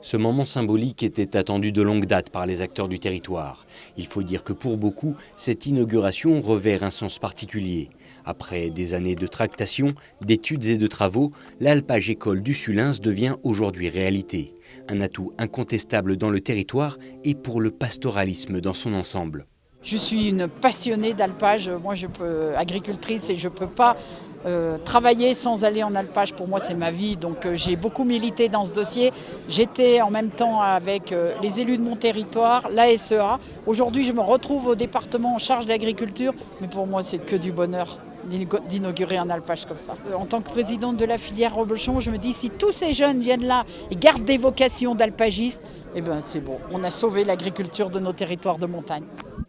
Ce moment symbolique était attendu de longue date par les acteurs du territoire. Il faut dire que pour beaucoup, cette inauguration revêt un sens particulier. Après des années de tractations, d'études et de travaux, l'alpage école du Sulins devient aujourd'hui réalité. Un atout incontestable dans le territoire et pour le pastoralisme dans son ensemble. Je suis une passionnée d'alpage, moi agricultrice, et je ne peux pas travailler sans aller en alpage. Pour moi c'est ma vie, donc j'ai beaucoup milité dans ce dossier. J'étais en même temps avec les élus de mon territoire, la SEA. Aujourd'hui je me retrouve au département en charge de l'agriculture, mais pour moi c'est que du bonheur d'inaugurer un alpage comme ça. En tant que présidente de la filière Reblochon, je me dis si tous ces jeunes viennent là et gardent des vocations d'alpagistes, eh ben c'est bon, on a sauvé l'agriculture de nos territoires de montagne.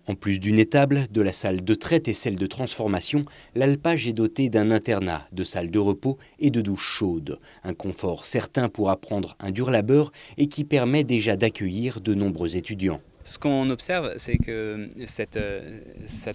En plus d'une étable, de la salle de traite et celle de transformation, l'alpage est doté d'un internat, de salles de repos et de douches chaudes. Un confort certain pour apprendre un dur labeur et qui permet déjà d'accueillir de nombreux étudiants. Ce qu'on observe, c'est que cet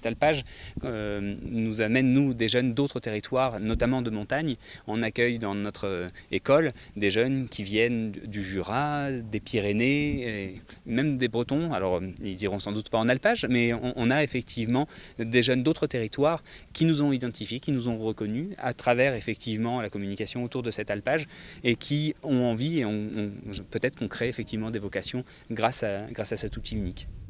alpage nous amène, nous, des jeunes d'autres territoires, notamment de montagne. On accueille dans notre école des jeunes qui viennent du Jura, des Pyrénées, et même des Bretons. Alors, ils iront sans doute pas en alpage, mais on a effectivement des jeunes d'autres territoires qui nous ont identifiés, qui nous ont reconnus à travers effectivement la communication autour de cet alpage et qui ont envie, et peut-être qu'on crée effectivement des vocations grâce à cet outil unique.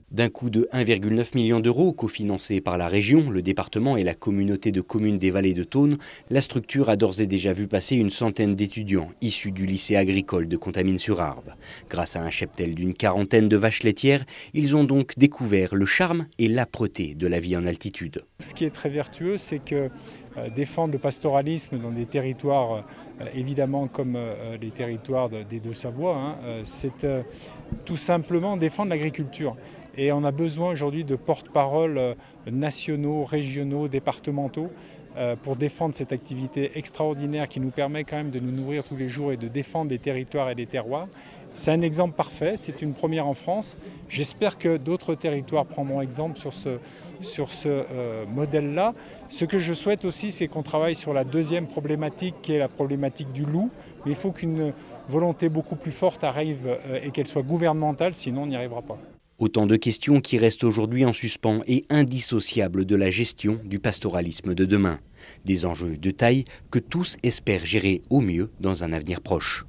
D'un coût de 1,9 million d'euros, cofinancé par la région, le département et la communauté de communes des Vallées de Thônes, la structure a d'ores et déjà vu passer une centaine d'étudiants issus du lycée agricole de Contamine-sur-Arve. Grâce à un cheptel d'une quarantaine de vaches laitières, ils ont donc découvert le charme et l'âpreté de la vie en altitude. Ce qui est très vertueux, c'est que défendre le pastoralisme dans des territoires, évidemment comme les territoires des Deux-Savoie, c'est tout simplement défendre l'agriculture. Et on a besoin aujourd'hui de porte-parole nationaux, régionaux, départementaux pour défendre cette activité extraordinaire qui nous permet quand même de nous nourrir tous les jours et de défendre des territoires et des terroirs. C'est un exemple parfait, c'est une première en France. J'espère que d'autres territoires prendront exemple sur ce modèle-là. Ce que je souhaite aussi, c'est qu'on travaille sur la deuxième problématique qui est la problématique du loup. Mais il faut qu'une volonté beaucoup plus forte arrive et qu'elle soit gouvernementale, sinon on n'y arrivera pas. Autant de questions qui restent aujourd'hui en suspens et indissociables de la gestion du pastoralisme de demain. Des enjeux de taille que tous espèrent gérer au mieux dans un avenir proche.